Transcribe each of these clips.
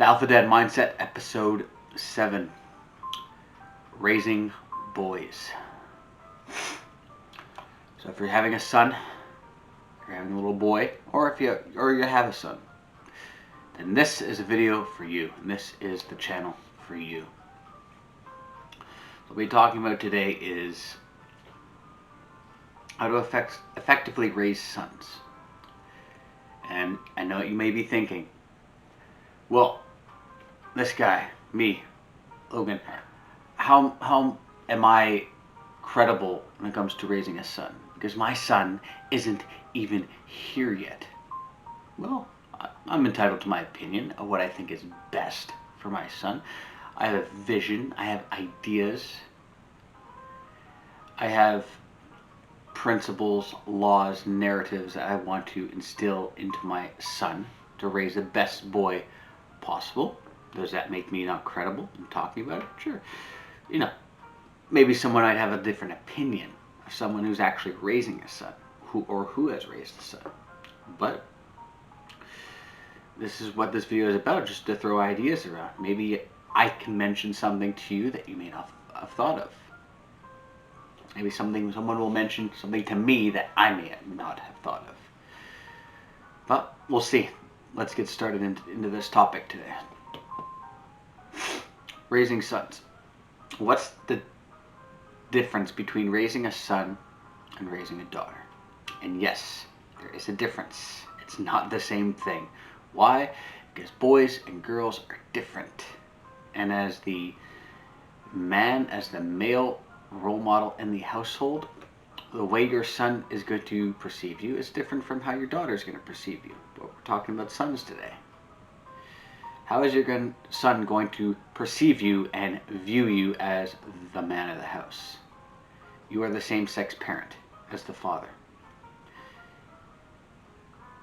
Alpha Dad Mindset, Episode 7, Raising Boys. So if you're having a son, you're having a little boy, or if you have a son, then this is a video for you, and this is the channel for you. What we're talking about today is how to effectively raise sons. And I know you may be thinking, well, this guy, me, Logan, how am I credible when it comes to raising a son? Because my son isn't even here yet. Well, I'm entitled to my opinion of what I think is best for my son. I have a vision, I have ideas, I have principles, laws, narratives that I want to instill into my son to raise the best boy possible. Does that make me not credible in talking about it? Sure. You know, maybe someone might have a different opinion of someone who's actually raising a son, who has raised a son. But this is what this video is about, just to throw ideas around. Maybe I can mention something to you that you may not have thought of. Maybe someone will mention something to me that I may not have thought of. But we'll see. Let's get started into this topic today. Raising sons. What's the difference between raising a son and raising a daughter? And yes, there is a difference. It's not the same thing. Why? Because boys and girls are different. And as the male role model in the household, the way your son is going to perceive you is different from how your daughter is going to perceive you. But we're talking about sons today. How is your son going to perceive you and view you as the man of the house? You are the same-sex parent as the father.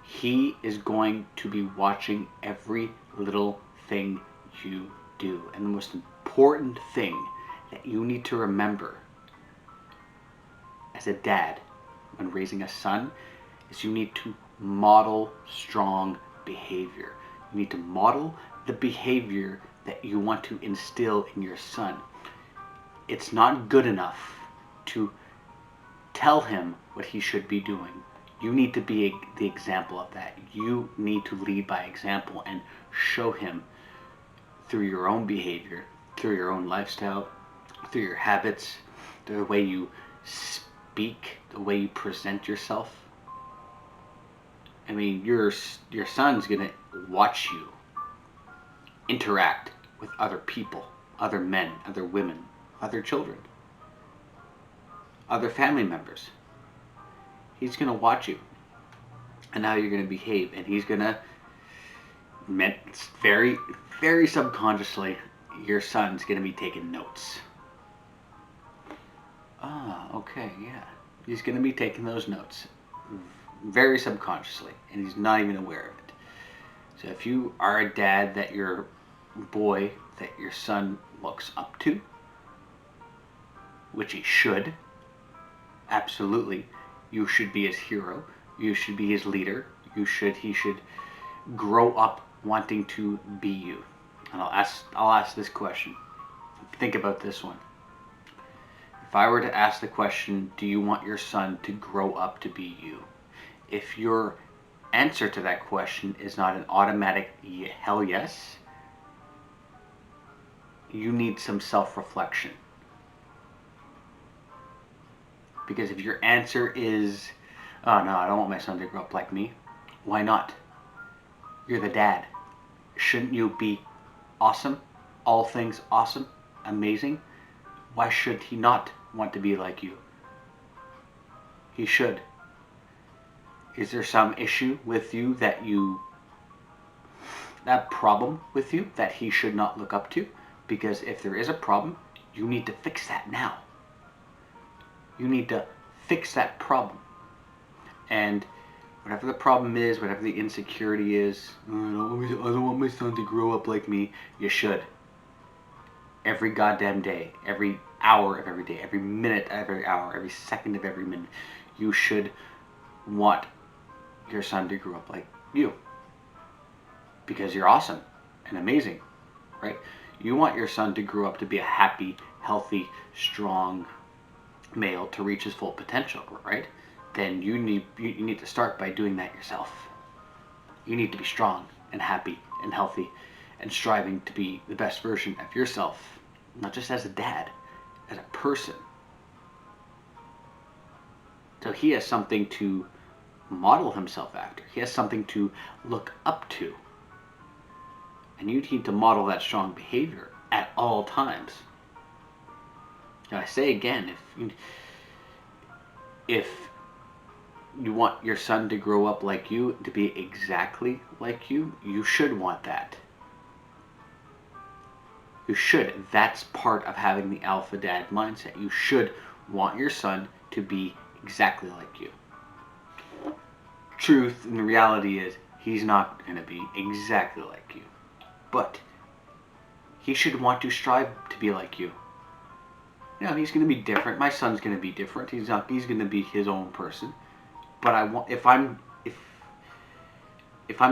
He is going to be watching every little thing you do. And the most important thing that you need to remember as a dad when raising a son is you need to model strong behavior. You need to model the behavior that you want to instill in your son. It's not good enough to tell him what he should be doing. You need to be the example of that. You need to lead by example and show him through your own behavior, through your own lifestyle, through your habits, through the way you speak, the way you present yourself. I mean, your son's gonna watch you interact with other people, other men, other women, other children, other family members. He's gonna watch you and how you're gonna behave, and he's gonna, very, very subconsciously, your son's gonna be taking notes. Okay, yeah. He's gonna be taking those notes very subconsciously, and he's not even aware of it. So if you are a dad that your son looks up to, which he should, absolutely, you should be his hero, you should be his leader, he should grow up wanting to be you. And I'll ask this question. Think about this one. If I were to ask the question, do you want your son to grow up to be you? If your answer to that question is not an automatic hell yes, you need some self-reflection. Because if your answer is, oh no, I don't want my son to grow up like me, why not? You're the dad. Shouldn't you be awesome? All things awesome? Amazing? Why should he not want to be like you? He should. Is there some issue with you that problem with you that he should not look up to? Because if there is a problem, you need to fix that now. You need to fix that problem. And whatever the problem is, whatever the insecurity is, I don't want my son to grow up like me, you should. Every goddamn day, every hour of every day, every minute of every hour, every second of every minute, you should want your son to grow up like you. Because you're awesome. and amazing, right? You want your son to grow up to be a happy, healthy, strong male to reach his full potential, right? Then you need to start by doing that yourself. You need to be strong and happy and healthy and striving to be the best version of yourself, not just as a dad, as a person. So he has something to model himself after. He has something to look up to. And you need to model that strong behavior at all times. And I say again, if you want your son to grow up like you, to be exactly like you should want that. You should. That's part of having the alpha dad mindset. You should want your son to be exactly like you. Truth and the reality is he's not going to be exactly like you. But he should want to strive to be like you. You know, he's going to be different. My son's going to be different. He's going to be his own person. But I want if I'm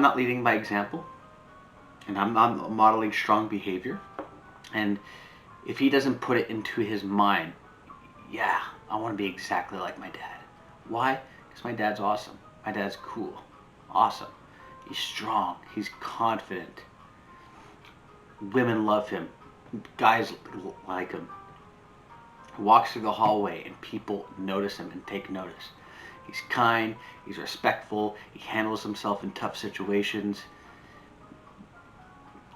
not leading by example and I'm not modeling strong behavior, and if he doesn't put it into his mind, yeah, I want to be exactly like my dad. Why? Because my dad's awesome. My dad's cool. Awesome. He's strong. He's confident. Women love him. Guys like him. He walks through the hallway and people notice him and take notice. He's kind. He's respectful. He handles himself in tough situations.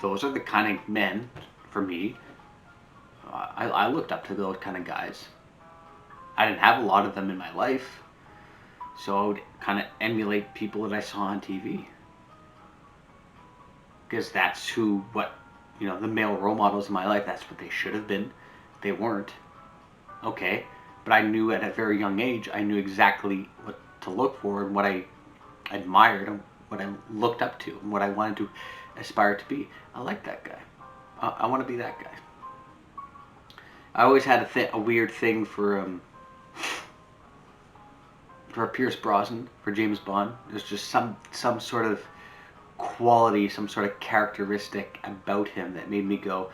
Those are the kind of men, for me, I looked up to those kind of guys. I didn't have a lot of them in my life, so I would kind of emulate people that I saw on TV. Because that's the male role models in my life, that's what they should have been. They weren't. Okay. But I knew at a very young age, I knew exactly what to look for and what I admired and what I looked up to and what I wanted to aspire to be. I like that guy. I want to be that guy. I always had a weird thing for Pierce Brosnan, for James Bond. There's just some sort of quality, some sort of characteristic about him that made me go,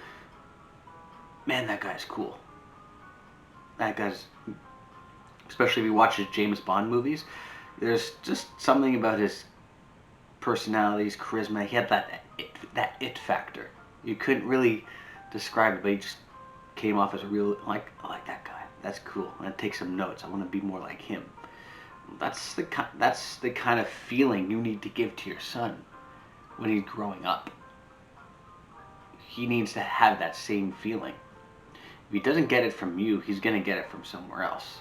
man, that guy's cool. That guy's, especially if you watch his James Bond movies, there's just something about his personality, his charisma. He had that it factor. You couldn't really describe it, but he just came off as a real, I like that guy. That's cool. I'm gonna take some notes. I want to be more like him. That's the kind of feeling you need to give to your son when he's growing up. He needs to have that same feeling. If he doesn't get it from you, he's gonna get it from somewhere else.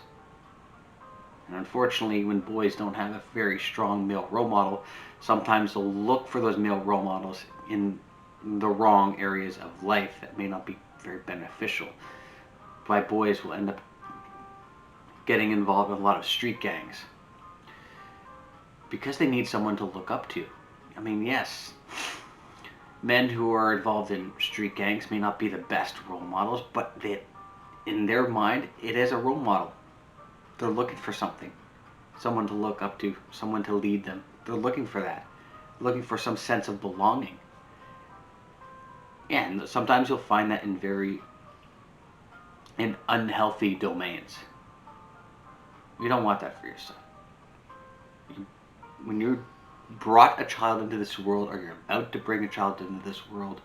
And unfortunately, when boys don't have a very strong male role model, sometimes they'll look for those male role models in the wrong areas of life that may not be very beneficial. Why boys will end up getting involved in a lot of street gangs. Because they need someone to look up to. I mean, yes, men who are involved in street gangs may not be the best role models, but in their mind, it is a role model. They're looking for something. Someone to look up to, someone to lead them. They're looking for that. Looking for some sense of belonging. Yeah, and sometimes you'll find that in unhealthy domains. You don't want that for your son. When you brought a child into this world, or you're about to bring a child into this world,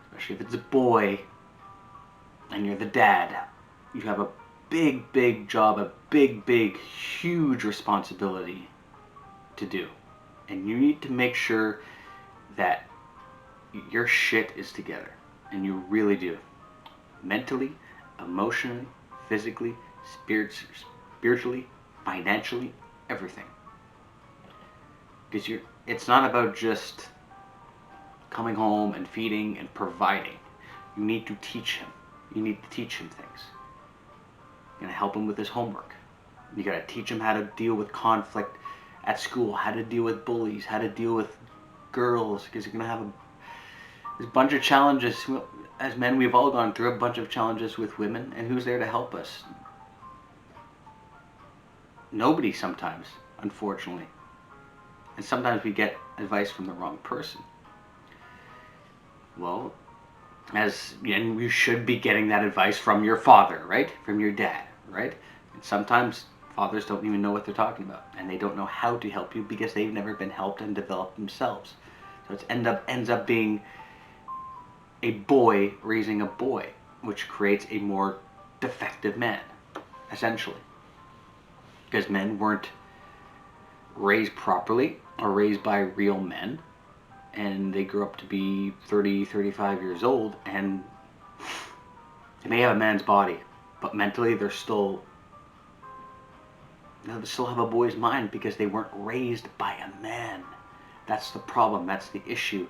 especially if it's a boy, and you're the dad, you have a big job, a big, huge responsibility to do. And you need to make sure that your shit is together. And you really do. Mentally, emotionally, physically, spiritually, financially, everything. Because it's not about just coming home and feeding and providing. You need to teach him. You need to teach him things. You're going to help him with his homework. You got to teach him how to deal with conflict at school, how to deal with bullies, how to deal with girls, because you're going to have a bunch of challenges. As men, we've all gone through a bunch of challenges with women, and who's there to help us? Nobody sometimes, unfortunately. And sometimes we get advice from the wrong person. Well, and you should be getting that advice from your father, right? From your dad, right? And sometimes fathers don't even know what they're talking about, and they don't know how to help you because they've never been helped and developed themselves. So it ends up being a boy raising a boy, which creates a more defective man, essentially, because men weren't raised properly or raised by real men, and they grew up to be 30, 35 years old, and they may have a man's body, but mentally they still have a boy's mind because they weren't raised by a man. That's the problem. That's the issue.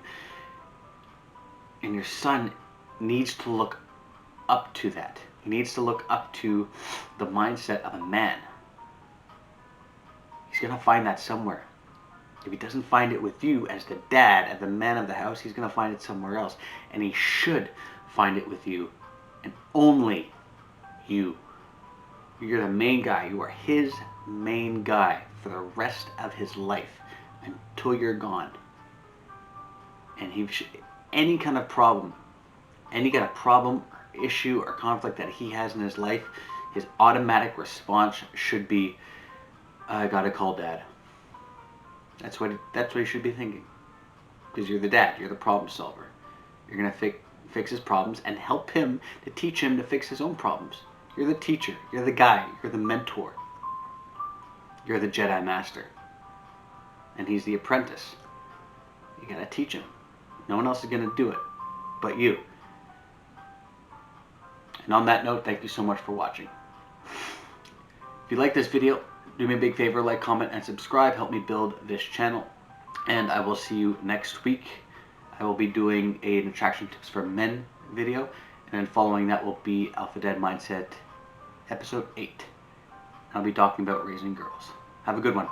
And your son needs to look up to that. He needs to look up to the mindset of a man. He's going to find that somewhere. If he doesn't find it with you as the dad, as the man of the house, he's going to find it somewhere else. And he should find it with you, and only you. You're the main guy. You are his main guy for the rest of his life until you're gone. And any kind of problem, or issue or conflict that he has in his life, his automatic response should be, I gotta call dad. That's what he should be thinking. Because you're the dad, you're the problem solver. You're gonna fix his problems and help him to teach him to fix his own problems. You're the teacher, you're the guide, you're the mentor. You're the Jedi Master. And he's the apprentice. You gotta teach him. No one else is gonna do it but you. And on that note, thank you so much for watching. If you like this video, do me a big favor, like, comment, and subscribe. Help me build this channel. And I will see you next week. I will be doing an attraction tips for men video. And then following that will be Alpha Dad Mindset episode 8. I'll be talking about raising girls. Have a good one.